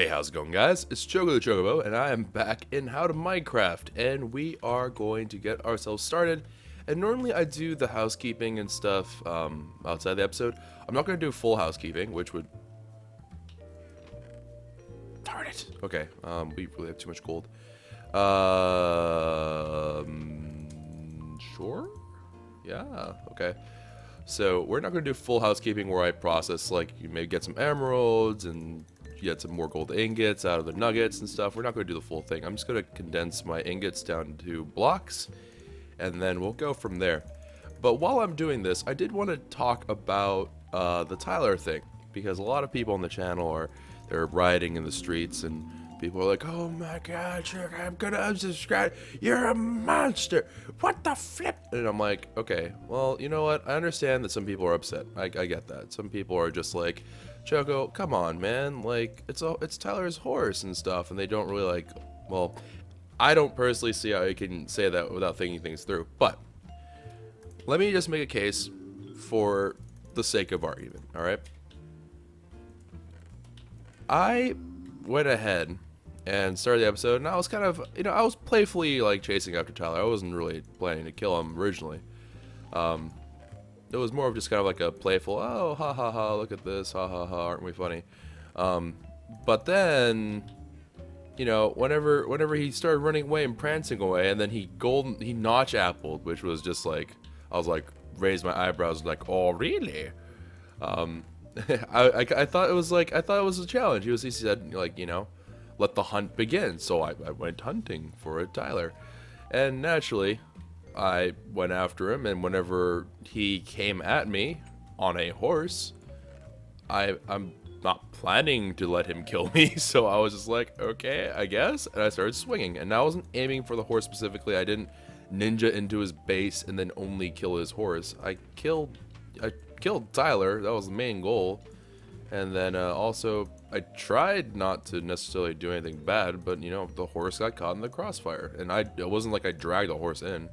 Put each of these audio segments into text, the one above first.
Hey, how's it going, guys? It's Choco the Chocobo, and I am back in How to Minecraft, and we are going to get ourselves started. And normally I do the housekeeping and stuff outside the episode. I'm not going to do full housekeeping, which would... Darn it. Okay, we really have too much gold. Sure? Yeah, okay. So we're not going to do full housekeeping where I process, like, you may get some emeralds and get some more gold ingots out of the nuggets and stuff. We're not going to do the full thing. I'm just going to condense my ingots down to blocks, and then we'll go from there. But while I'm doing this, I did want to talk about the Tyler thing, because a lot of people on the channel they're rioting in the streets, and people are like, "Oh my God, I'm gonna unsubscribe. You're a monster. What the flip?" And I'm like, okay, well, you know what? I understand that some people are upset. I get that. Some people are just like, Choco, come on, man. Like, it's Tyler's horse and stuff, and they don't really like. Well, I don't personally see how you can say that without thinking things through. But let me just make a case for the sake of argument. All right. I went ahead and started the episode, and I was kind of, I was playfully like chasing after Tyler. I wasn't really planning to kill him originally. It was more of just kind of like a playful, oh, ha ha ha, look at this, ha ha ha, aren't we funny? But then, whenever he started running away and prancing away, and then he notch appled, which was just like, I was like, raised my eyebrows, like, oh really? I thought it was a challenge. He said, like, let the hunt begin. So I went hunting for a Tyler, and naturally I went after him, and whenever he came at me on a horse, I'm not planning to let him kill me, so I was just like, okay, I guess, and I started swinging, and I wasn't aiming for the horse specifically. I didn't ninja into his base and then only kill his horse. I killed Tyler. That was the main goal. And then also, I tried not to necessarily do anything bad, but the horse got caught in the crossfire, and it wasn't like I dragged the horse in.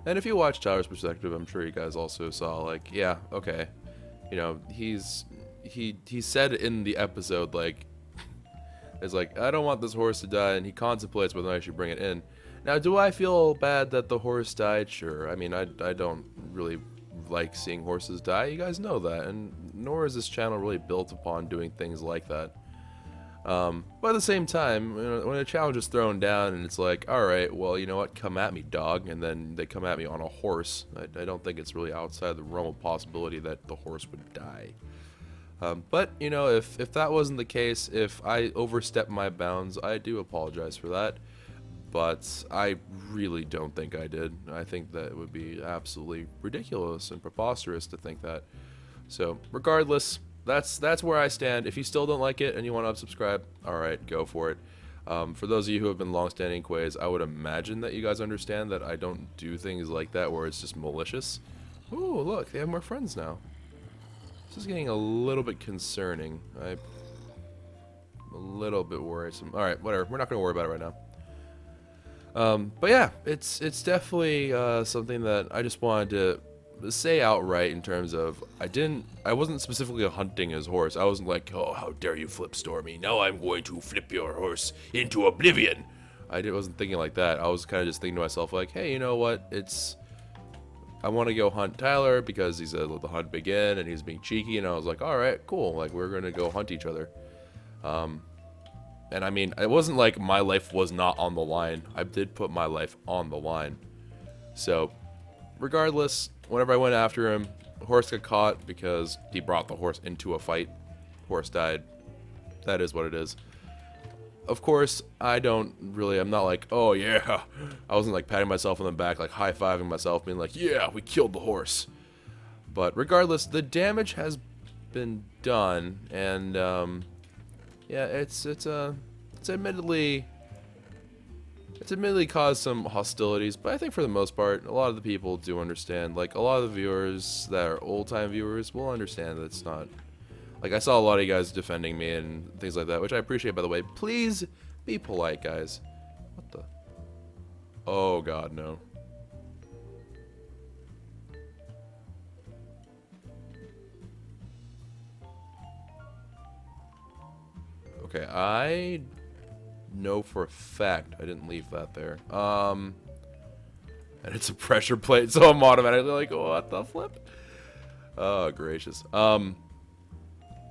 And if you watch Tyler's perspective, I'm sure you guys also saw, like, yeah, okay, he said in the episode, like, it's like, I don't want this horse to die, and he contemplates whether I should bring it in. Now, do I feel bad that the horse died? Sure. I mean, I don't really like seeing horses die. You guys know that, and nor is this channel really built upon doing things like that. But at the same time, when a challenge is thrown down and it's like, alright, well, you know what, come at me, dog, and then they come at me on a horse, I don't think it's really outside the realm of possibility that the horse would die. But, if that wasn't the case, if I overstepped my bounds, I do apologize for that. But I really don't think I did. I think that it would be absolutely ridiculous and preposterous to think that. So, regardless, that's where I stand. If you still don't like it and you want to unsubscribe, alright, go for it. For those of you who have been long-standing Quays, I would imagine that you guys understand that I don't do things like that where it's just malicious. Ooh, look, they have more friends now. This is getting a little bit concerning. I'm a little bit worrisome. Alright, whatever. We're not going to worry about it right now. But yeah, it's definitely something that I just wanted to say outright in terms of I wasn't specifically hunting his horse. I wasn't like, oh, how dare you flip Stormy? Now I'm going to flip your horse into oblivion. Wasn't thinking like that. I was kind of just thinking to myself like, hey, you know what? I want to go hunt Tyler because he said let the hunt begin, and he's being cheeky, and I was like, all right, cool. Like, we're gonna go hunt each other. And I mean, it wasn't like my life was not on the line. I did put my life on the line. So, regardless, whenever I went after him, the horse got caught because he brought the horse into a fight. Horse died. That is what it is. Of course, I'm not like, oh yeah. I wasn't like patting myself on the back, like high-fiving myself, being like, yeah, we killed the horse. But regardless, the damage has been done, and yeah, it's admittedly caused some hostilities, but I think for the most part, a lot of the people do understand. Like, a lot of the viewers that are old-time viewers will understand that it's not... Like, I saw a lot of you guys defending me and things like that, which I appreciate, by the way. Please be polite, guys. What the... Oh, God, no. Okay, I know for a fact I didn't leave that there. And it's a pressure plate, so I'm automatically like, what the flip? Oh, gracious.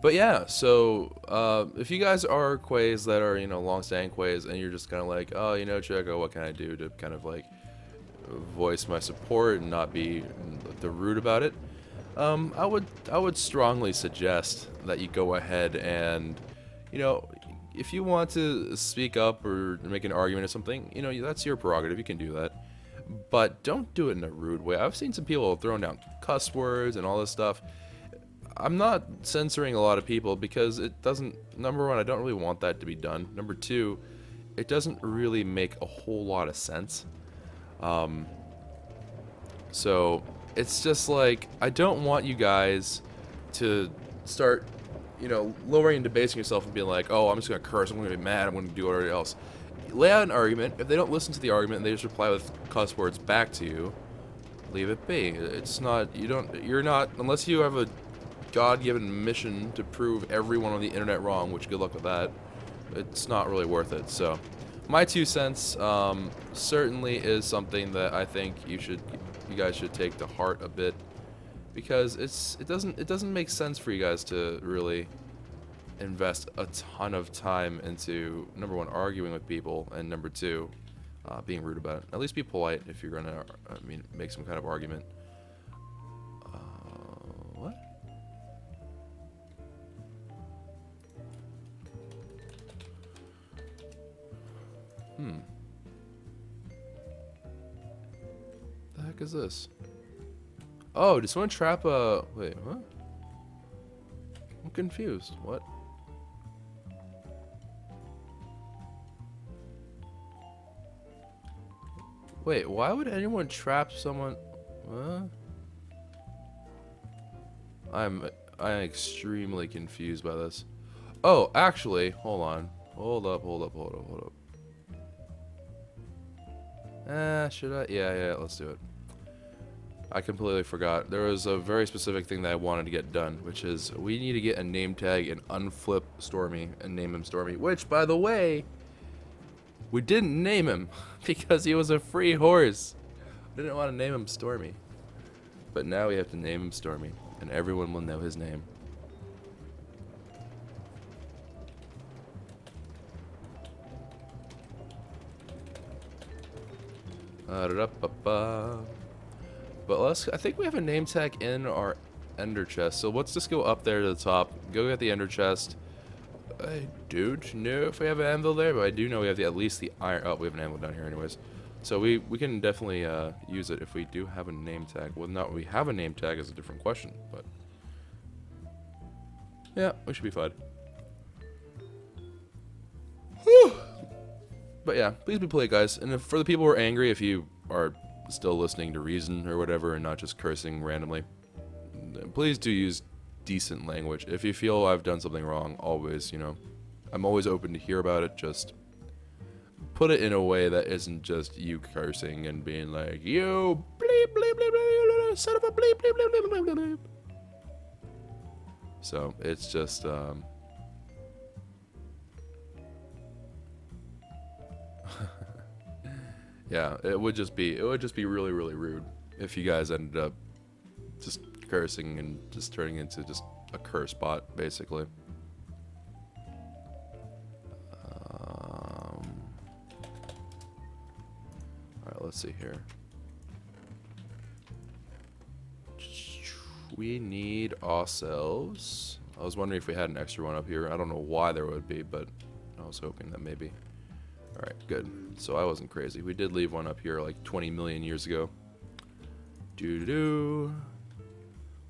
But yeah, so if you guys are Quays that are, long-standing Quays, and you're just kind of like, oh, Chico, what can I do to kind of like voice my support and not be the rude about it? I would strongly suggest that you go ahead and, if you want to speak up or make an argument or something, that's your prerogative. You can do that. But don't do it in a rude way. I've seen some people throwing down cuss words and all this stuff. I'm not censoring a lot of people because it doesn't, number one, I don't really want that to be done. Number two, it doesn't really make a whole lot of sense. So it's just like, I don't want you guys to start, lowering and debasing yourself and being like, oh, I'm just going to curse, I'm going to be mad, I'm going to do whatever else. Lay out an argument. If they don't listen to the argument and they just reply with cuss words back to you, leave it be. It's not, you're not, unless you have a God-given mission to prove everyone on the internet wrong, which good luck with that, it's not really worth it. So my 2 cents certainly is something that I think you guys should take to heart a bit, because it doesn't make sense for you guys to really invest a ton of time into, number one, arguing with people, and number two, being rude about it. At least be polite if you're gonna, make some kind of argument. What? The heck is this? Oh, did someone trap a... Wait, what? I'm confused. What? Wait, why would anyone trap someone? What? I'm extremely confused by this. Oh, actually, hold on. Hold up. Should I? Yeah, let's do it. I completely forgot. There was a very specific thing that I wanted to get done, which is we need to get a name tag and unflip Stormy and name him Stormy, which, by the way, we didn't name him because he was a free horse. I didn't want to name him Stormy. But now we have to name him Stormy, and everyone will know his name. But I think we have a name tag in our ender chest, so let's just go up there to the top, go get the ender chest. I don't know if we have an anvil there, but I do know we have at least the iron. Oh, we have an anvil down here anyways. So we can definitely use it if we do have a name tag. Whether or not we have a name tag is a different question, but yeah, we should be fine. Whew. But yeah, please be polite, guys. And for the people who are angry, if you are still listening to reason or whatever and not just cursing randomly, please do use decent language. If you feel I've done something wrong, always, I'm always open to hear about it. Just put it in a way that isn't just you cursing and being like, you bleep, bleep, bleep, bleep, son of a bleep, bleep, bleep, bleep, bleep, bleep. So it's just, yeah, it would just be really, really rude if you guys ended up just cursing and just turning into just a curse bot, basically. Alright, let's see here. We need ourselves. I was wondering if we had an extra one up here. I don't know why there would be, but I was hoping that maybe. Alright, good. So I wasn't crazy. We did leave one up here like 20 million years ago. Doo-doo-doo.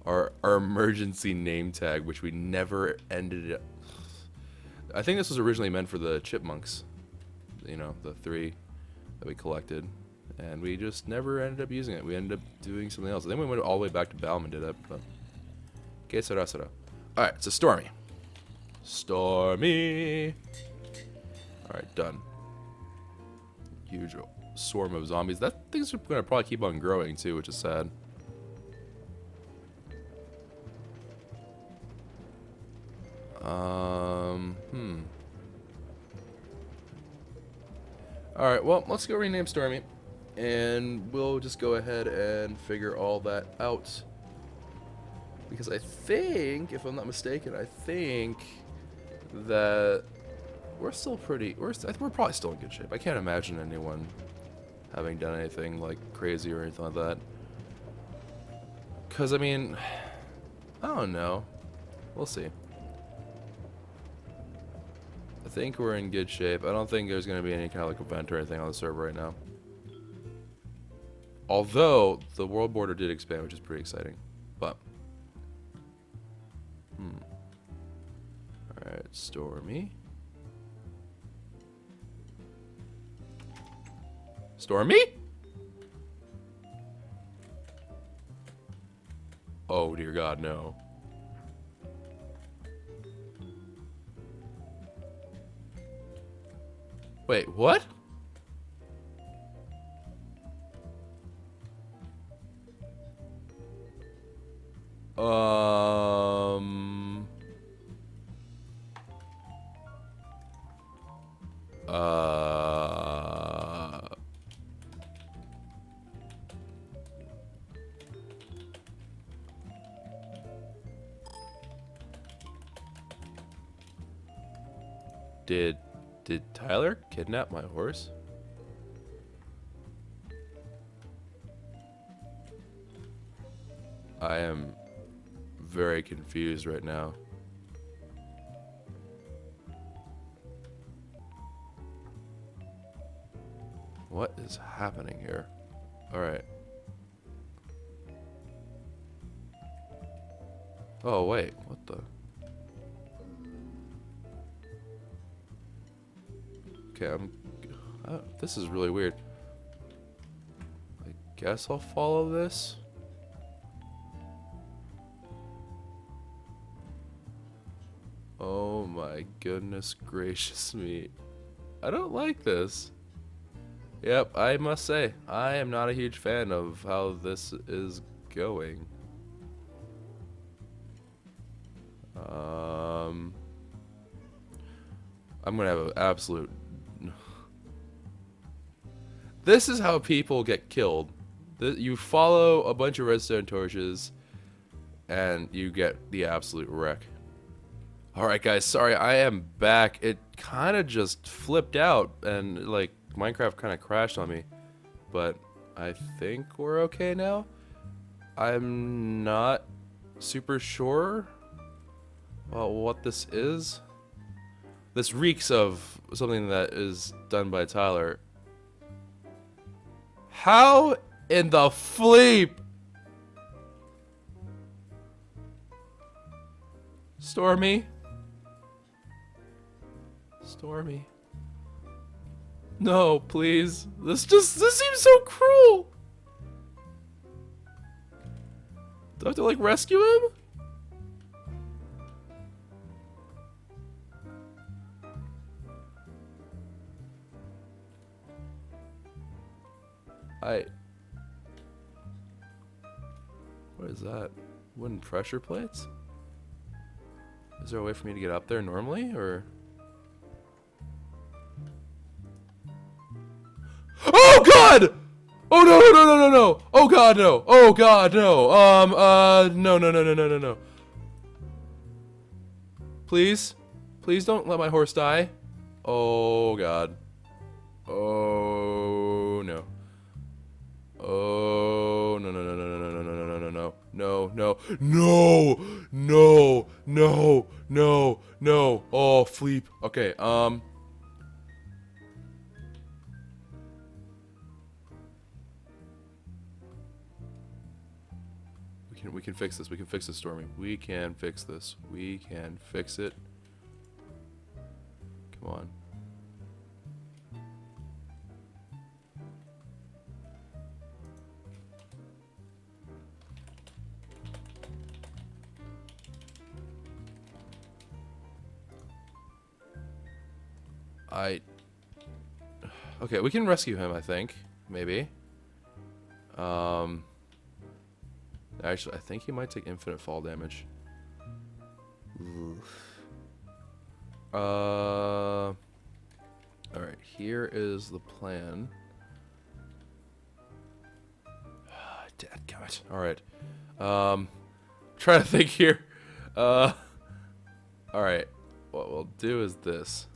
Our emergency name tag, which we never ended up. I think this was originally meant for the chipmunks. The 3 that we collected. And we just never ended up using it. We ended up doing something else. I think we went all the way back to Balm and did it, but... Que sera, sera. Alright, so Stormy. Stormy! Alright, done. Huge swarm of zombies. That thing's gonna probably keep on growing too, which is sad. Alright, well, let's go rename Stormy. And we'll just go ahead and figure all that out. Because I think, if I'm not mistaken, I think that we're still pretty... We're probably still in good shape. I can't imagine anyone having done anything, like, crazy or anything like that. Because, I mean... I don't know. We'll see. I think we're in good shape. I don't think there's going to be any kind of like event or anything on the server right now. Although, the world border did expand, which is pretty exciting. But... Alright, Stormy. Stormy? Oh, dear God, no. Wait, what? Did Tyler kidnap my horse? I am very confused right now. What is happening here? Alright. Oh, wait. What the? Okay, this is really weird. I guess I'll follow this. Oh my goodness gracious me. I don't like this. Yep, I must say, I am not a huge fan of how this is going. I'm gonna have an absolute... This is how people get killed. You follow a bunch of redstone torches, and you get the absolute wreck. Alright guys, sorry, I am back. It kind of just flipped out, and like, Minecraft kind of crashed on me. But I think we're okay now. I'm not super sure what this is. This reeks of something that is done by Tyler. How in the fleep? Stormy? Stormy? No, please. This seems so cruel. Do I have to like rescue him? What is that? Wooden pressure plates? Is there a way for me to get up there normally, or? Oh God! Oh no no no no no no! Oh God no! Oh God no! No no no no no no no! Please, please don't let my horse die. Oh God! Oh no! Oh no no no no no no no no no no no no no no no no no! Oh fleep. Okay. We can fix this. We can fix this, Stormy. We can fix this. We can fix it. Come on. Okay, we can rescue him, I think. Maybe. Actually, I think he might take infinite fall damage. Oof. Alright, here is the plan. Dadgummit. Alright. Trying to think here. Alright. What we'll do is this.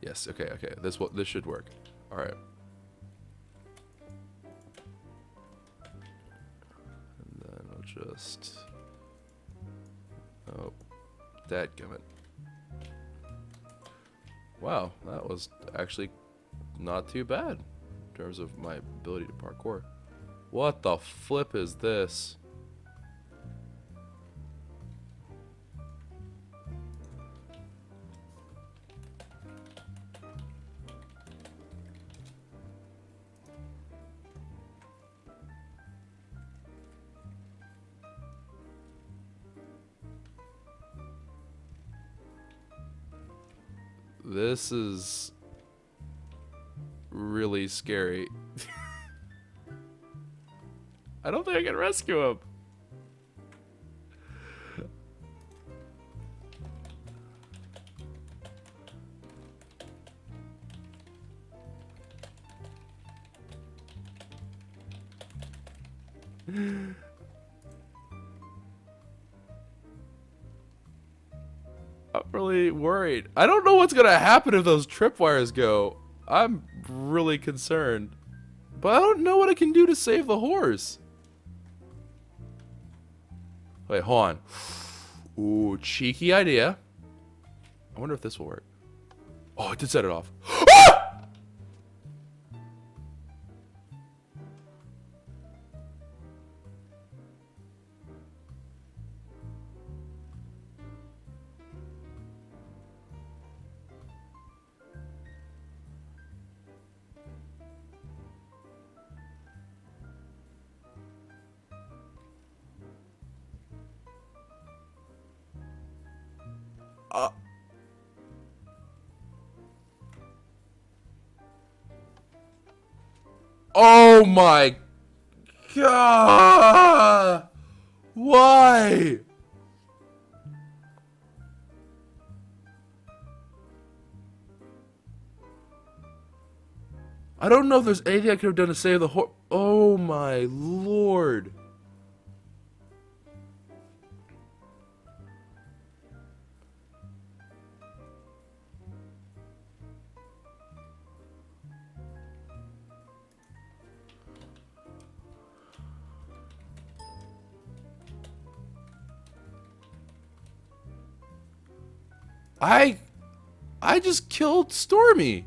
Yes, okay. This should work. Alright. And then we'll just... Oh. Dadgummit. Wow, that was actually not too bad in terms of my ability to parkour. What the flip is this? This is really scary. I don't think I can rescue him. I'm really worried. I don't know what's gonna happen if those tripwires go. I'm really concerned. But I don't know what I can do to save the horse. Wait, hold on. Ooh, cheeky idea. I wonder if this will work. Oh, it did set it off. Oh my god! Why? I don't know if there's anything I could have done to save the horse. Oh my lord. I just killed Stormy.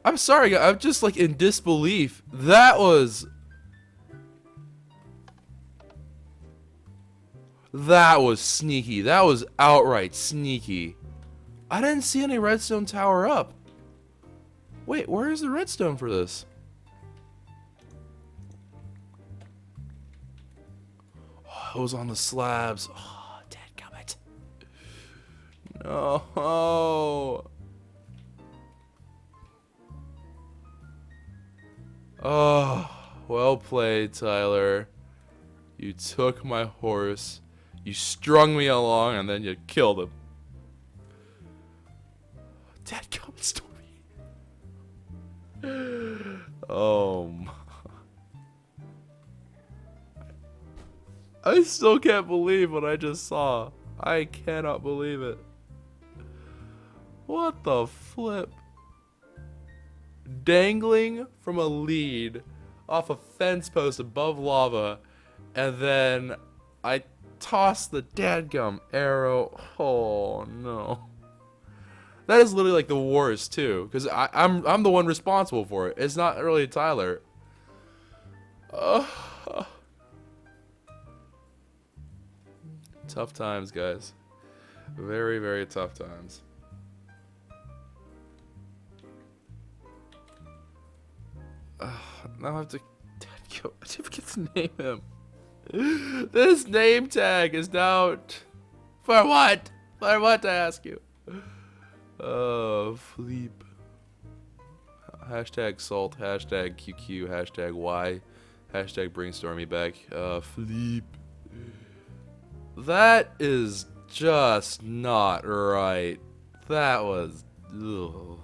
I'm sorry, I'm just like in disbelief. That was sneaky. That was outright sneaky. I didn't see any redstone tower up. Wait, where is the redstone for this? Oh, it was on the slabs. Oh, dadgummit. No. Oh, well played, Tyler. You took my horse, you strung me along, and then you killed him. Dadgummit, Stormy. Oh my. I still can't believe what I just saw. I cannot believe it. What the flip? Dangling from a lead off a fence post above lava, and then I tossed the dadgum arrow. Oh no. That is literally like the worst too, because I'm the one responsible for it. It's not really Tyler. Tough times, guys. Very, very tough times. Now I have to get to name him. This name tag is now... For what? For what, I ask you? Oh, Fleep. Hashtag salt, hashtag QQ, hashtag Y, hashtag bring Stormy back. Fleep. That is just not right. That was... Ugh.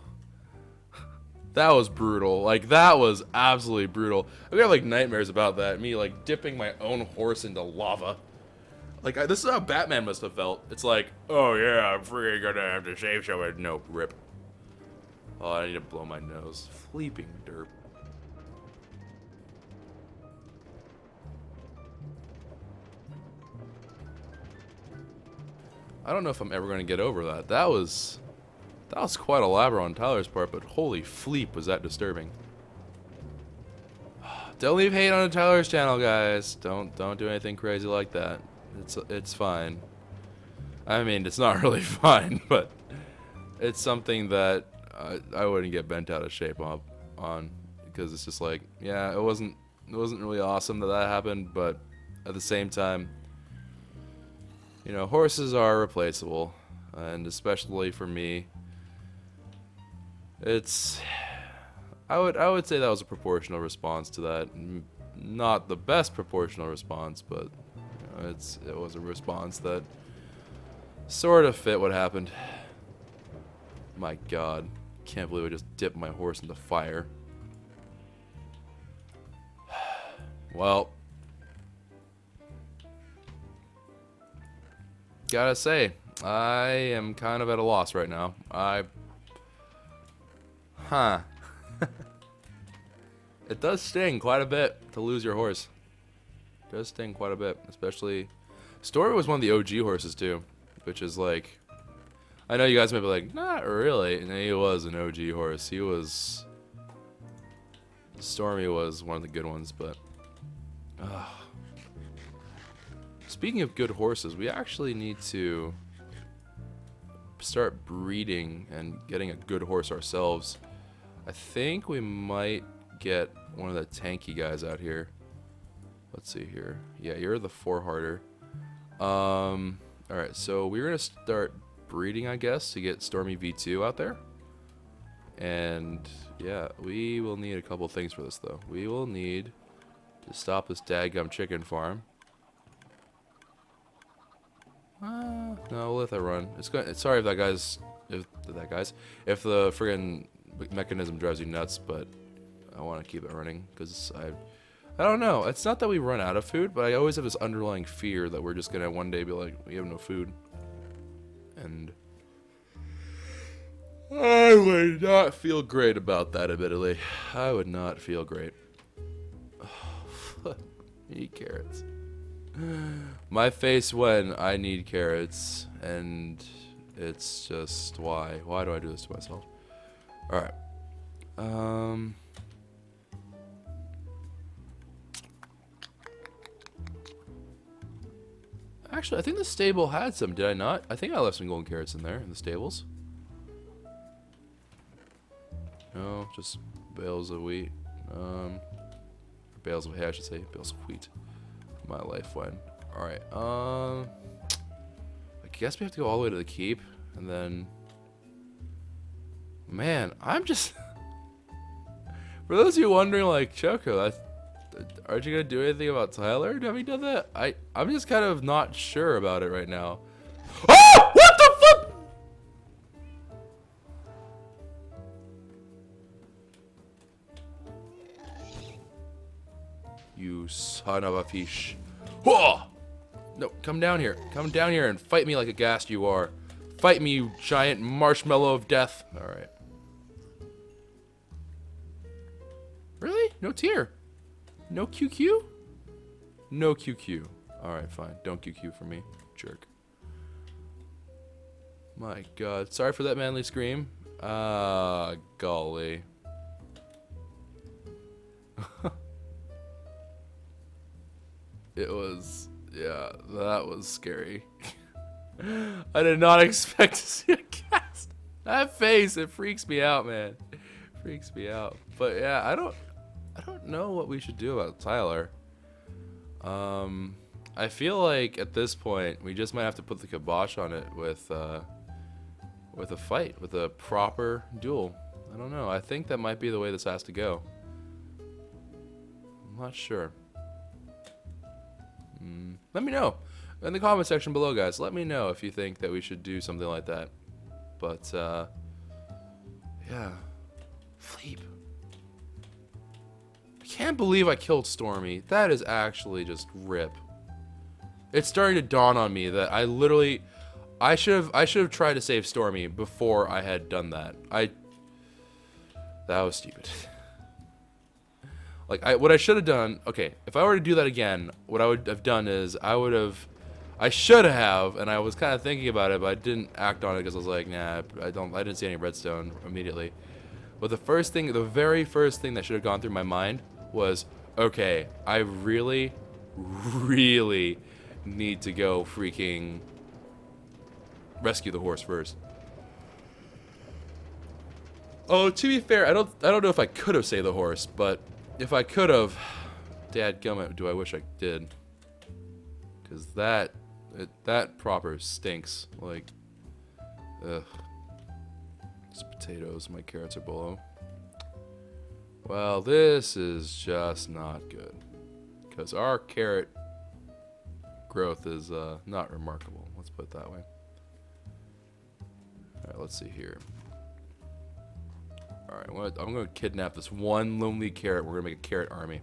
That was brutal. Like, that was absolutely brutal. I got like nightmares about that. Me like dipping my own horse into lava. Like, this is how Batman must have felt. It's like, oh yeah, I'm freaking gonna have to save someone. No, rip. Oh, I need to blow my nose. Fleeping derp. I don't know if I'm ever gonna get over that. That was quite elaborate on Tyler's part, but holy fleep was that disturbing. Don't leave hate on Tyler's channel, guys. Don't do anything crazy like that. It's fine. I mean, it's not really fine, but it's something that I wouldn't get bent out of shape on because it's just like, yeah, it wasn't really awesome that happened, but at the same time, you know, horses are replaceable, and especially for me, I would say that was a proportional response to that. Not the best proportional response, but you know, it was a response that sort of fit what happened. My God, can't believe I just dipped my horse into fire. Well, gotta say, I am kind of at a loss right now. It does sting quite a bit to lose your horse. It does sting quite a bit, especially... Story was one of the OG horses too, which is like... I know you guys might be like, not really. And he was an OG horse. He was... Stormy was one of the good ones, but... Speaking of good horses, we actually need to start breeding and getting a good horse ourselves. I think we might get one of the tanky guys out here. Let's see here. Yeah, you're the 4-harder. Alright, so we're going to start breeding, I guess, to get Stormy V2 out there. And, yeah, we will need a couple things for this, though. We will need to stop this daggum chicken farm. No, we'll let that run. Sorry if the friggin' mechanism drives you nuts, but I want to keep it running because I don't know. It's not that we run out of food, but I always have this underlying fear that we're just gonna one day be like, we have no food, and I would not feel great about that. Admittedly, I would not feel great. Eat carrots. My face when I need carrots, and it's just why do I do this to myself? All right. Actually, I think the stable had some. Did I not? I think I left some golden carrots in there in the stables. No, just bales of wheat. Bales of hay, I should say. Bales of wheat. My life went. Alright, I guess we have to go all the way to the keep, and then... Man, I'm just... For those of you wondering, like, Choco, aren't you gonna do anything about Tyler? Have you done that? I'm just kind of not sure about it right now. Oh! What the fuck? You son of a fish. Whoa! No, come down here. Come down here and fight me like a ghast you are. Fight me, you giant marshmallow of death. Alright. Really? No tier? No QQ? No QQ. Alright, fine. Don't QQ for me. Jerk. My God. Sorry for that manly scream. Ah, golly. It was... Yeah, that was scary. I did not expect to see a cast. That face, it freaks me out, man. It freaks me out. But yeah, I don't know what we should do about Tyler. I feel like at this point we just might have to put the kibosh on it with a fight, with a proper duel. I don't know. I think that might be the way this has to go. I'm not sure. Let me know in the comment section below, guys. Let me know if you think that we should do something like that. But yeah, Fleep. I can't believe I killed Stormy. That is actually just rip. It's starting to dawn on me that I should have tried to save Stormy before I had done that. That was stupid. Like what I should have done. Okay, if I were to do that again, what I would have done is I should have, and I was kind of thinking about it, but I didn't act on it because I was like, nah, I didn't see any redstone immediately. But the very first thing that should have gone through my mind was, okay, I really, really need to go freaking rescue the horse first. Oh, to be fair, I don't know if I could have saved the horse, but if I could have, dadgummit, do I wish I did? Because that proper stinks. Like, ugh. It's potatoes. My carrots are below. Well, this is just not good. Because our carrot growth is not remarkable. Let's put it that way. Alright, let's see here. Alright, I'm going to kidnap this one lonely carrot. We're going to make a carrot army.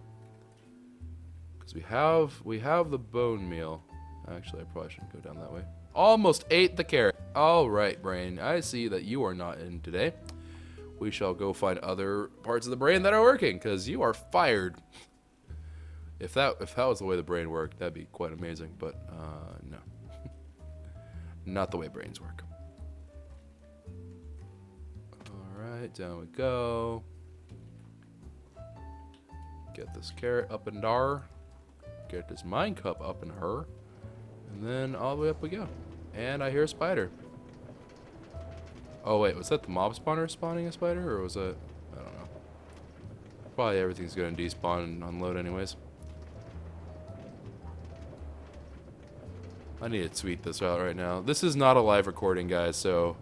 Because we have the bone meal. Actually, I probably shouldn't go down that way. Almost ate the carrot. Alright, brain. I see that you are not in today. We shall go find other parts of the brain that are working, because you are fired. If that was the way the brain worked, that'd be quite amazing. But, no. Not the way brains work. Alright, down we go. Get this carrot up in dar. Get this mine cup up in her. And then all the way up we go. And I hear a spider. Oh wait, was that the mob spawner spawning a spider? Or was that... I don't know. Probably everything's going to despawn and unload anyways. I need to tweet this out right now. This is not a live recording, guys, so...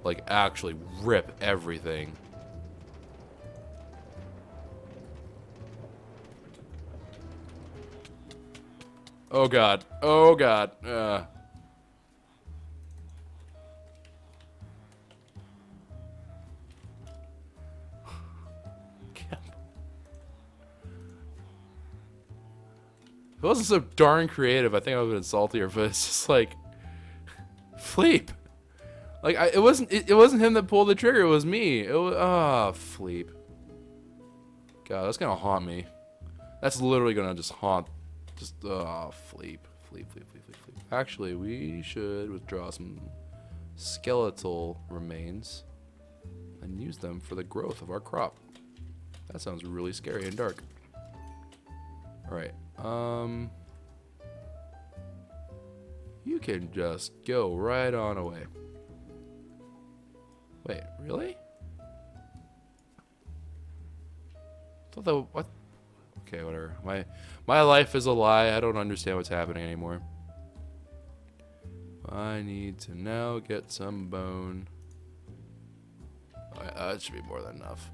like, actually rip everything. Oh god. Oh god. If it wasn't so darn creative, I think I would have been saltier, but it's just like... Fleep! Like, it wasn't him that pulled the trigger, it was me. It was... Ah, Fleep. God, that's gonna haunt me. That's literally gonna just haunt... Just... Ah, Fleep. Fleep. Actually, we should withdraw some skeletal remains and use them for the growth of our crop. That sounds really scary and dark. Alright, you can just go right on away. Wait, really? Thought that, what? Okay, whatever. My life is a lie. I don't understand what's happening anymore. I need to now get some bone. That should be more than enough.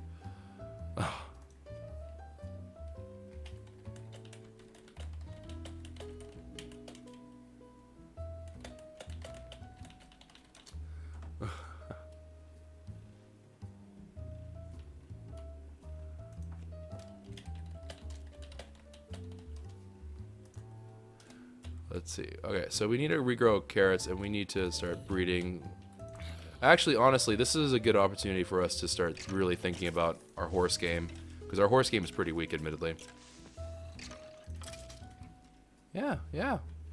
Let's see. Okay, so we need to regrow carrots, and we need to start breeding. Actually, honestly, this is a good opportunity for us to start really thinking about our horse game, because our horse game is pretty weak, admittedly. Yeah.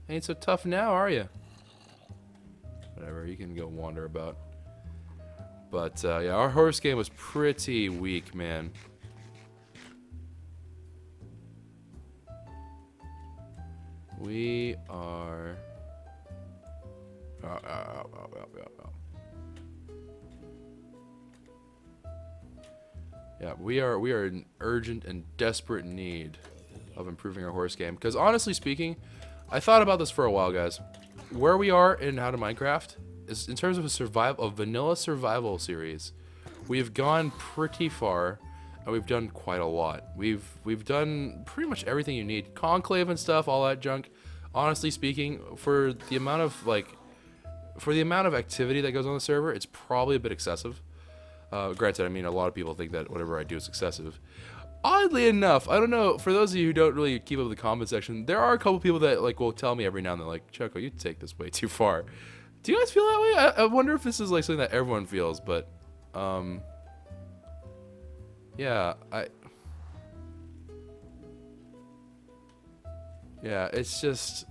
Ain't so tough now, are you? Whatever, you can go wander about. But, yeah, our horse game was pretty weak, man. We are... Yeah, we are in urgent and desperate need of improving our horse game. Because honestly speaking, I thought about this for a while, guys. Where we are in How to Minecraft is in terms of a vanilla survival series. We've gone pretty far, and we've done quite a lot. We've done pretty much everything you need, conclave and stuff, all that junk. Honestly speaking, for the amount of activity that goes on the server, it's probably a bit excessive. Granted, I mean, a lot of people think that whatever I do is excessive. Oddly enough, I don't know, for those of you who don't really keep up with the comment section, there are a couple people that like will tell me every now and then, like, Choco, you take this way too far. Do you guys feel that way? I wonder if this is like something that everyone feels, but yeah, it's just,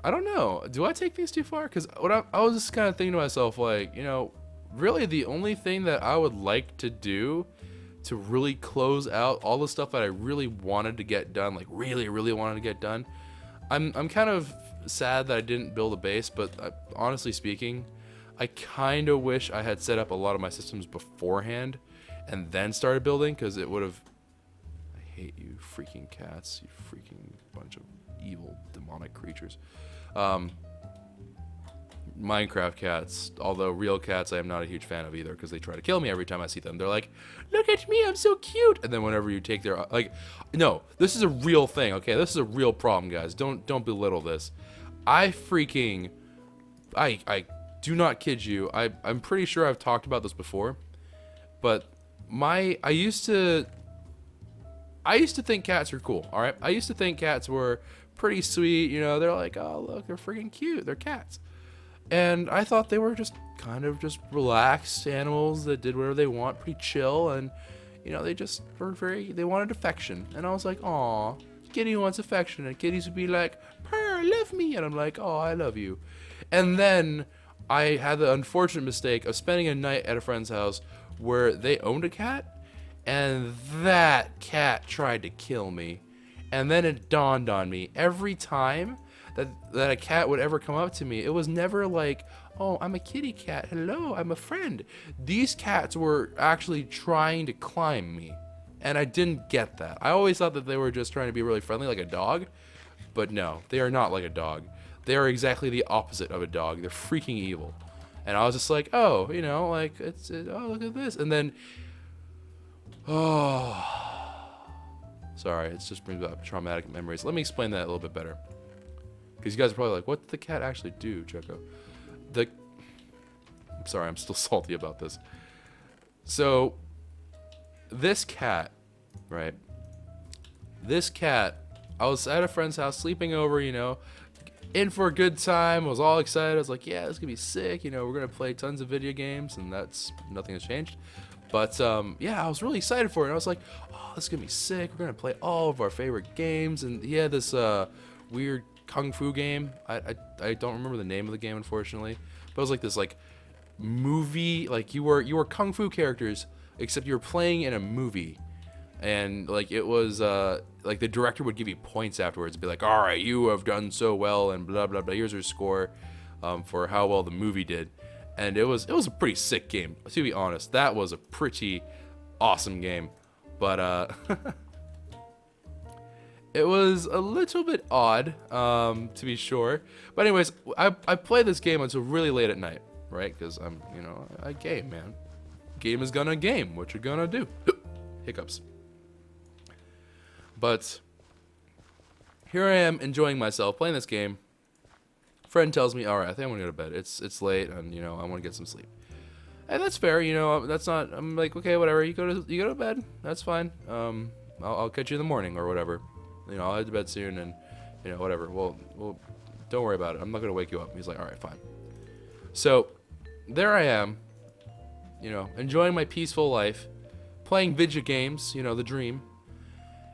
I don't know. Do I take things too far? Because I was just kind of thinking to myself, like, you know, really the only thing that I would like to do to really close out all the stuff that I really wanted to get done, like really, really wanted to get done. I'm kind of sad that I didn't build a base, but honestly speaking, I kind of wish I had set up a lot of my systems beforehand and then started building, because it would have... I hate you freaking cats, you freaking bunch of evil demonic creatures. Minecraft cats, although real cats I am not a huge fan of either, because they try to kill me every time I see them. They're like, look at me, I'm so cute, and then whenever you take their, like, no, this is a real thing, okay? This is a real problem, guys. Don't belittle this. I do not kid you. I'm pretty sure I've talked about this before, but I used to think cats were cool, all right? I used to think cats were pretty sweet, you know, they're like, oh, look, they're freaking cute, they're cats. And I thought they were just kind of just relaxed animals that did whatever they want, pretty chill, and, you know, they just were they wanted affection. And I was like, aw, kitty wants affection, and kitties would be like, purr, love me, and I'm like, oh, I love you. And then I had the unfortunate mistake of spending a night at a friend's house where they owned a cat, and that cat tried to kill me. And then it dawned on me, every time that a cat would ever come up to me, it was never like, oh, I'm a kitty cat, hello, I'm a friend. These cats were actually trying to climb me, and I didn't get that. I always thought that they were just trying to be really friendly like a dog, but no, they are not like a dog. They are exactly the opposite of a dog. They're freaking evil. And I was just like, oh, you know, like, oh, look at this. And then, oh, sorry, it just brings up traumatic memories. Let me explain that a little bit better. Because you guys are probably like, what did the cat actually do, Choco? I'm sorry, I'm still salty about this. So, this cat, right? This cat, I was at a friend's house sleeping over, you know, in for a good time. I was all excited. I was like, yeah, this is going to be sick. You know, we're going to play tons of video games, and nothing has changed. But, yeah, I was really excited for it. And I was like, oh, this is going to be sick. We're going to play all of our favorite games. And he had this weird kung fu game. I don't remember the name of the game, unfortunately, but it was like this like movie, like you were kung fu characters, except you were playing in a movie, and like it was like the director would give you points afterwards and be like, all right, you have done so well, and blah blah blah, here's your score for how well the movie did. And it was a pretty sick game, to be honest. That was a pretty awesome game, but it was a little bit odd, to be sure. But anyways, I played this game until really late at night, right? Because I'm, you know, I game, man. Game is gonna game. What you gonna do? Hiccups. But here I am enjoying myself playing this game. Friend tells me, all right, I think I'm gonna go to bed. It's late, and you know I want to get some sleep. And that's fair, you know. That's not. I'm like, okay, whatever. You go to bed. That's fine. I'll catch you in the morning or whatever. You know, I'll head to bed soon, and, you know, whatever. Well, don't worry about it. I'm not going to wake you up. He's like, all right, fine. So, there I am, you know, enjoying my peaceful life, playing video games, you know, the dream.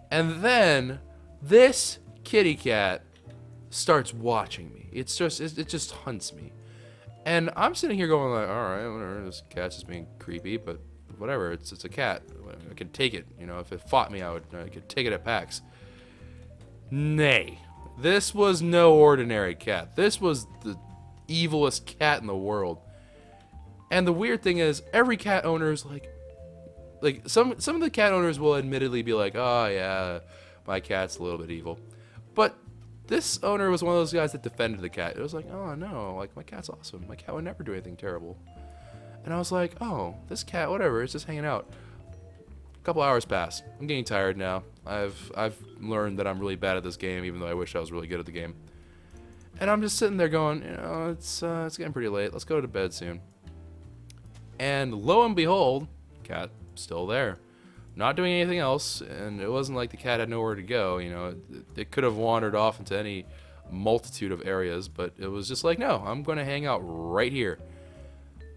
And then, this kitty cat starts watching me. It just hunts me. And I'm sitting here going like, all right, whatever, this cat's just being creepy, but whatever, it's a cat. I could take it, you know, if it fought me, I could take it at PAX. Nay, this was no ordinary cat. This was the evilest cat in the world. And the weird thing is, every cat owner is like some of the cat owners will admittedly be like, oh yeah, My cat's a little bit evil. But this owner was one of those guys that defended the cat. It was like, oh no, like my cat's awesome. My cat would never do anything terrible. And I was like, oh, this cat, whatever, it's just hanging out. A couple hours passed. I'm getting tired now. I've learned that I'm really bad at this game, even though I wish I was really good at the game. And I'm just sitting there going, it's getting pretty late. Let's go to bed soon. And lo and behold, cat still there, not doing anything else. And it wasn't like the cat had nowhere to go. It could have wandered off into any multitude of areas, but it was just like, no, I'm going to hang out right here.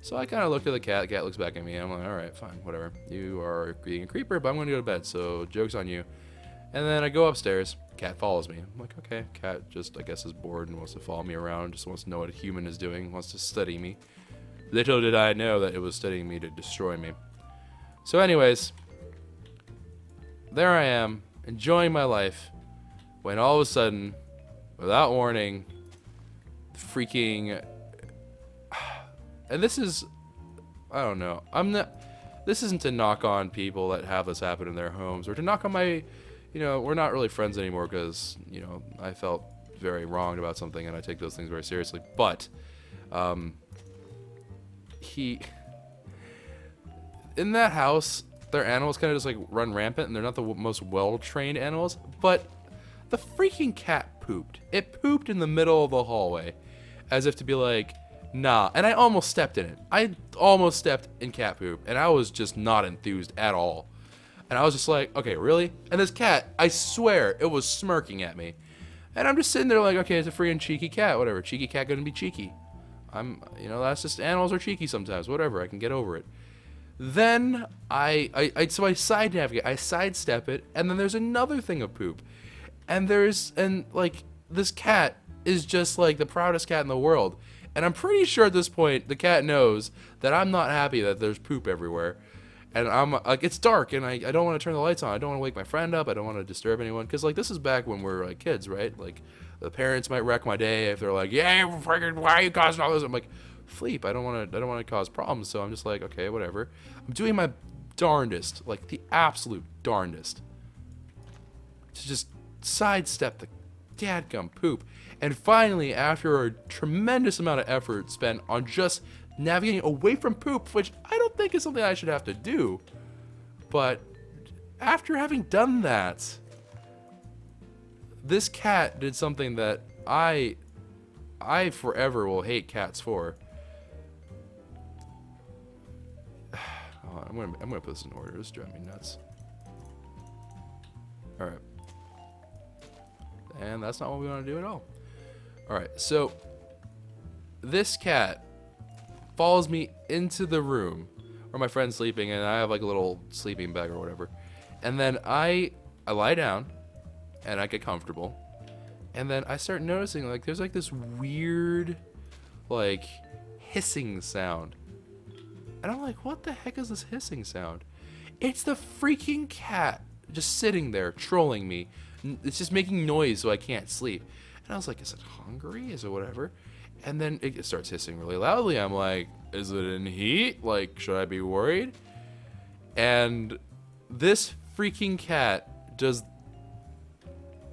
So I kind of looked at the cat. The cat looks back at me. I'm like, all right, fine, whatever. You are being a creeper, but I'm going to go to bed. So joke's on you. And then I go upstairs. Cat follows me. I'm like, okay, cat just, I guess, is bored and wants to follow me around. Just wants to know what a human is doing. Wants to study me. Little did I know that it was studying me to destroy me. So anyways, there I am, enjoying my life, when all of a sudden, without warning, freaking... And this is... I don't know. This isn't to knock on people that have this happen in their homes, or to knock on my... we're not really friends anymore because, I felt very wronged about something and I take those things very seriously. But, in that house, their animals kind of just like run rampant and they're not the most well-trained animals. But the freaking cat pooped. It pooped in the middle of the hallway as if to be like, nah. And I almost stepped in it. I almost stepped in cat poop and I was just not enthused at all. And I was just like, okay, really? And this cat, I swear, it was smirking at me. And I'm just sitting there like, okay, it's a freaking cheeky cat, whatever. Cheeky cat gonna be cheeky. That's just, animals are cheeky sometimes, whatever, I can get over it. Then so I side navigate, I sidestep it, and then there's another thing of poop. And this cat is just like the proudest cat in the world. And I'm pretty sure at this point, the cat knows that I'm not happy that there's poop everywhere. And I'm like, it's dark, and I don't want to turn the lights on. I don't want to wake my friend up. I don't want to disturb anyone. Because, this is back when we're, kids, right? Like, the parents might wreck my day if they're like, yeah, freaking, why are you causing all this? I'm like, Fleep, I don't want to cause problems. So I'm just like, okay, whatever. I'm doing my darndest, like, the absolute darndest, to just sidestep the dadgum poop. And finally, after a tremendous amount of effort spent on just navigating away from poop, which I don't think is something I should have to do, but after having done that, this cat did something that I forever will hate cats for. Oh, I'm gonna put this in order. This is driving me nuts. All right, and that's not what we want to do at all. All right, so this cat follows me into the room where my friend's sleeping, and I have like a little sleeping bag or whatever. And then I lie down, and I get comfortable, and then I start noticing there's this weird hissing sound. And I'm like, what the heck is this hissing sound? It's the freaking cat just sitting there trolling me. It's just making noise so I can't sleep. And I was like, is it hungry? Is it whatever? And then it starts hissing really loudly. I'm like, is it in heat? Should I be worried? And this freaking cat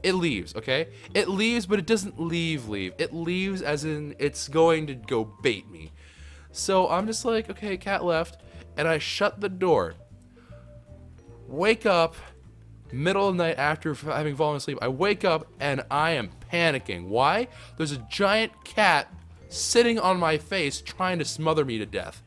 it leaves, okay? It leaves, but it doesn't leave. It leaves as in it's going to go bait me. So I'm just like, okay, cat left. And I shut the door. Wake up, middle of the night after having fallen asleep. I wake up and I am panicking. Why? There's a giant cat sitting on my face trying to smother me to death.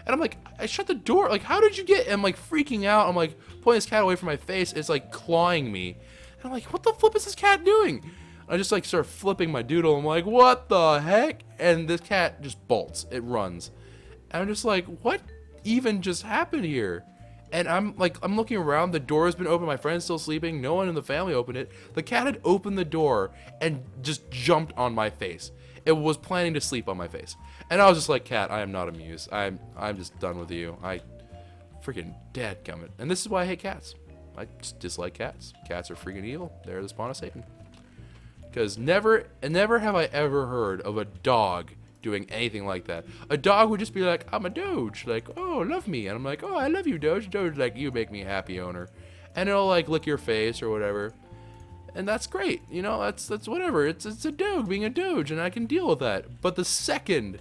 And I'm like, I shut the door. How did you get? I'm freaking out. I'm pulling this cat away from my face. It's clawing me. And I'm like, what the flip is this cat doing? I just start flipping my doodle. I'm like, what the heck? And this cat just bolts. It runs. And I'm just like, what even just happened here? And I'm looking around. The door has been open. My friend's still sleeping. No one in the family opened it. The cat had opened the door and just jumped on my face. It was planning to sleep on my face. And I was just like, cat, I am not amused. I'm just done with you. I freaking dadgummit. And this is why I hate cats. I just dislike cats. Cats are freaking evil. They're the spawn of Satan. Because never have I ever heard of a dog doing anything like that. A dog would just be like, I'm a Doge. Oh, love me. And I'm like, oh, I love you, Doge. Doge, you make me a happy owner. And it'll lick your face or whatever. And that's great, you know, that's whatever. It's a doge being a doge, and I can deal with that. But the second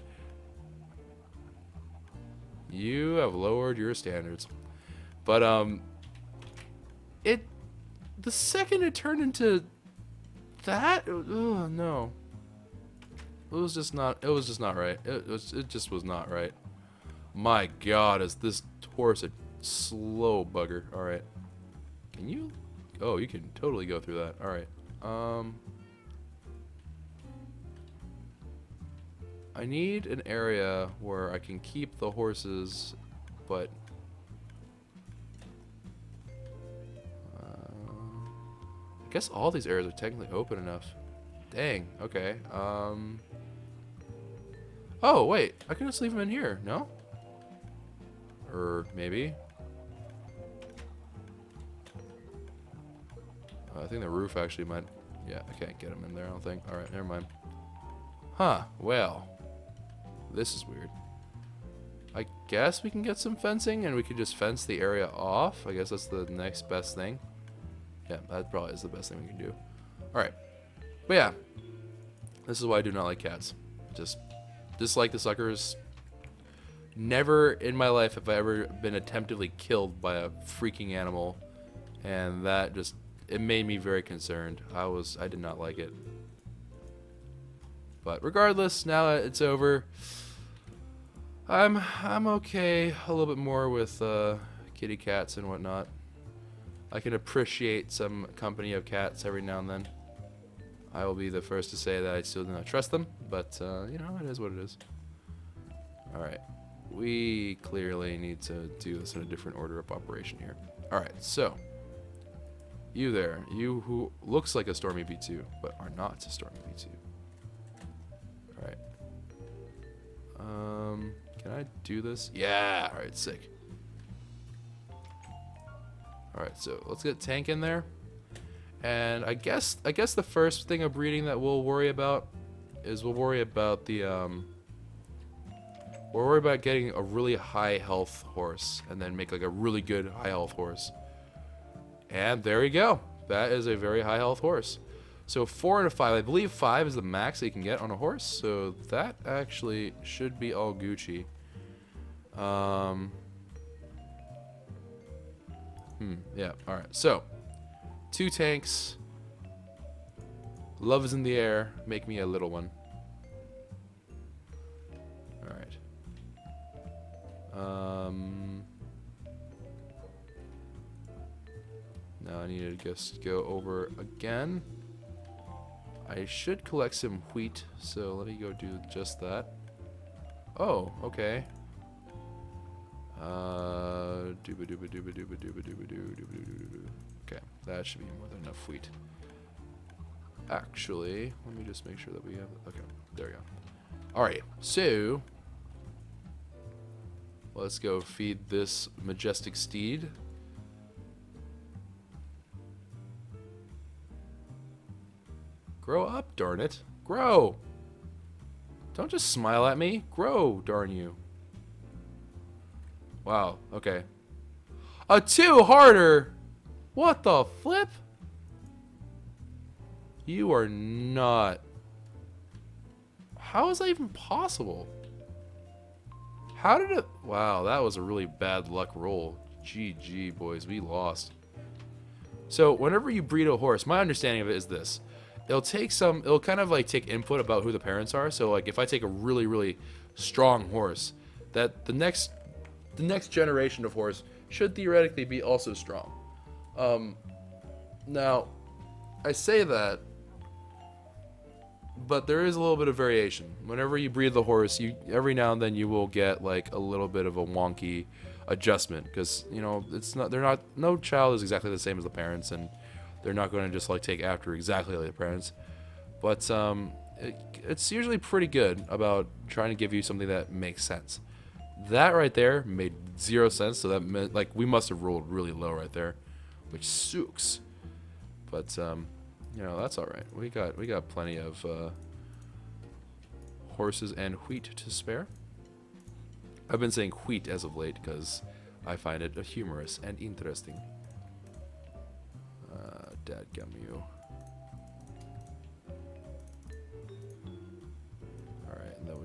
you have lowered your standards, but the second it turned into that, oh no, it was just not right. It just was not right. My God, is this horse a slow bugger? All right, can you? Oh, you can totally go through that. All right. I need an area where I can keep the horses, but I guess all these areas are technically open enough. Dang. Okay. Oh wait, I can just leave them in here. No? Or maybe. I think the roof actually might... Yeah, I can't get them in there, I don't think. Alright, never mind. Huh, well. This is weird. I guess we can get some fencing and we could just fence the area off. I guess that's the next best thing. Yeah, that probably is the best thing we can do. Alright. But yeah. This is why I do not like cats. Just dislike the suckers. Never in my life have I ever been attemptedly killed by a freaking animal. And that just... It made me very concerned. I did not like it. But regardless, now that it's over, I'm okay a little bit more with kitty cats and whatnot. I can appreciate some company of cats every now and then. I will be the first to say that I still do not trust them, but you know, it is what it is. Alright. We clearly need to do this in a different order of operation here. Alright, so you there, you who looks like a Stormy B2, but are not a Stormy B2. Alright. Can I do this? Yeah! Alright, sick. Alright, so let's get Tank in there. And I guess the first thing of breeding that we'll worry about is we'll worry about getting a really high health horse and then make like a really good high health horse. And there you go. That is a very high health horse. So 4 and a 5. I believe 5 is the max that you can get on a horse. So that actually should be all Gucci. Yeah. All right. So 2 tanks. Love is in the air. Make me a little one. All right. Now I need to just go over again. I should collect some wheat, so let me go do just that. Oh, okay. Okay, that should be more than enough wheat. Actually, let me just make sure that we have... Okay, there we go. Alright, so... let's go feed this majestic steed. Grow up, darn it. Grow! Don't just smile at me. Grow, darn you. Wow, okay. A 2 harder! What the flip? You are not... How is that even possible? How did it... Wow, that was a really bad luck roll. GG, boys, we lost. So, whenever you breed a horse, my understanding of it is this. It'll kind of like take input about who the parents are. So like if I take a really, really strong horse, that the next generation of horse should theoretically be also strong. Now, I say that, but there is a little bit of variation. Whenever you breed the horse, every now and then you will get like a little bit of a wonky adjustment because you know no child is exactly the same as the parents, and they're not going to just like take after exactly like the parents. But it's usually pretty good about trying to give you something that makes sense. That right there made 0 sense, so that meant like we must have rolled really low right there, which sucks. But you know, that's all right. We got plenty of horses and wheat to spare. I've been saying wheat as of late because I find it humorous and interesting. Dadgum you.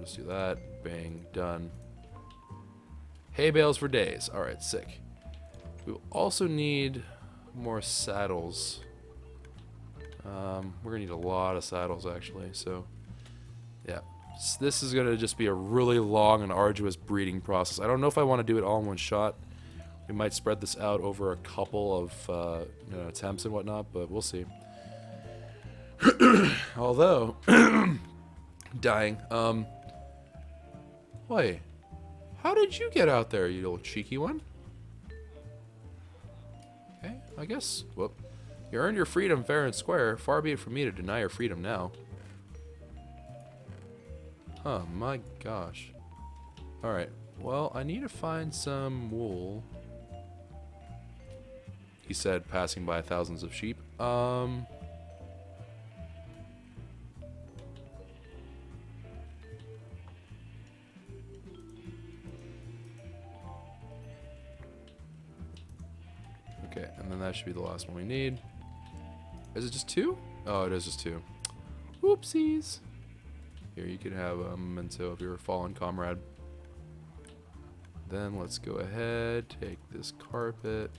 just do that. Bang, done. Hay bales for days. Alright, sick. We also need more saddles. We're gonna need a lot of saddles actually, so yeah. This is gonna just be a really long and arduous breeding process. I don't know if I want to do it all in one shot. We might spread this out over a couple of attempts and whatnot, but we'll see. Although, dying. Wait, how did you get out there, you little cheeky one? Okay, I guess. Whoop. You earned your freedom fair and square. Far be it from me to deny your freedom now. Oh my gosh. Alright, well, I need to find some wool. He said, passing by thousands of sheep. Okay, and then that should be the last one we need. Is it just 2? Oh, it is just 2. Whoopsies. Here, you can have a memento of your fallen comrade. Then let's go ahead, take this carpet.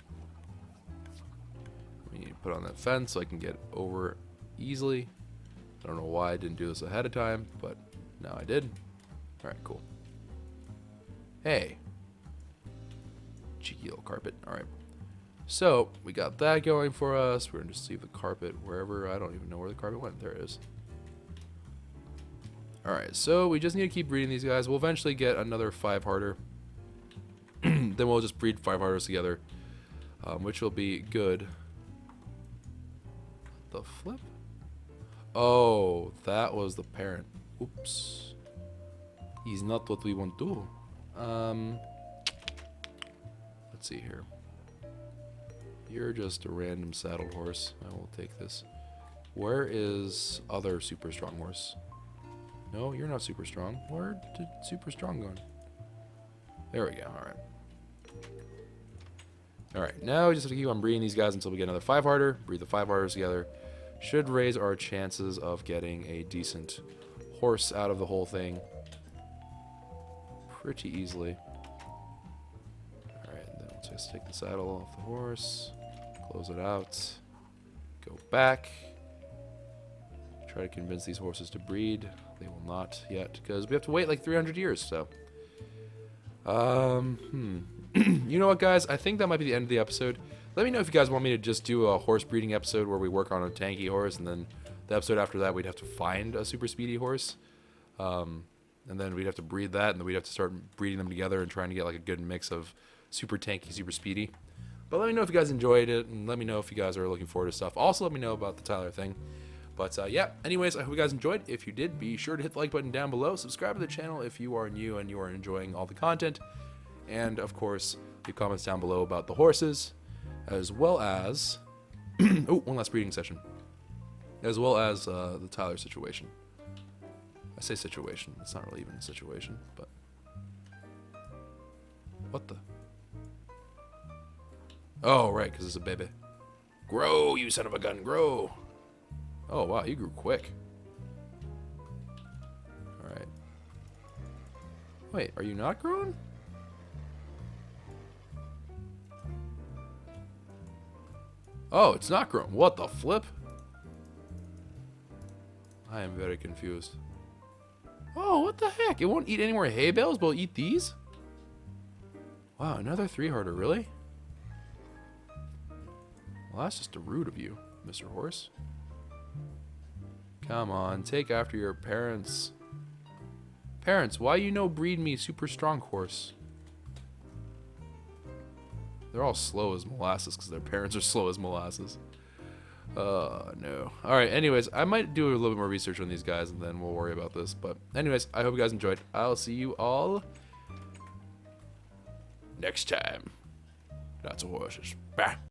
We need to put on that fence so I can get over easily. I don't know why I didn't do this ahead of time, but now I did. Alright, cool. Hey. Cheeky little carpet. Alright. So, we got that going for us. We're going to just leave the carpet wherever. I don't even know where the carpet went. There it is. Alright, so we just need to keep breeding these guys. We'll eventually get another 5-harder. Then we'll just breed 5-harders together, which will be good. The flip? Oh, that was the parent. Oops. He's not what we want to. Let's see here. You're just a random saddle horse. I will take this. Where is other super strong horse? No, you're not super strong. Where did super strong go? There we go. Alright. Alright, now we just have to keep on breeding these guys until we get another 5-harder. Breed the 5-harders together. Should raise our chances of getting a decent horse out of the whole thing pretty easily. Alright, then we'll just take the saddle off the horse. Close it out. Go back. Try to convince these horses to breed. They will not yet, because we have to wait like 300 years, so. You know what, guys? I think that might be the end of the episode. Let me know if you guys want me to just do a horse breeding episode where we work on a tanky horse, and then the episode after that we'd have to find a super speedy horse. And then we'd have to breed that, and then we'd have to start breeding them together and trying to get like a good mix of super tanky, super speedy. But let me know if you guys enjoyed it, and let me know if you guys are looking forward to stuff. Also, let me know about the Tyler thing. But yeah, anyways, I hope you guys enjoyed. If you did, be sure to hit the like button down below. Subscribe to the channel if you are new and you are enjoying all the content. And, of course, leave comments down below about the horses, as well as... oh, one last breeding session. As well as the Tyler situation. I say situation. It's not really even a situation, but... What the... Oh, right, because it's a baby. Grow, you son of a gun, grow! Oh, wow, you grew quick. Alright. Wait, are you not growing? Oh, it's not growing. What the flip? I am very confused. Oh, what the heck? It won't eat any more hay bales, but it'll eat these? Wow, another 3-harder, really? Well, that's just rude of you, Mr. Horse. Come on, take after your parents. Parents, why you no breed me super strong horse? They're all slow as molasses because their parents are slow as molasses. No. Alright, anyways, I might do a little bit more research on these guys and then we'll worry about this. But anyways, I hope you guys enjoyed. I'll see you all next time. Lots of horses. Bah.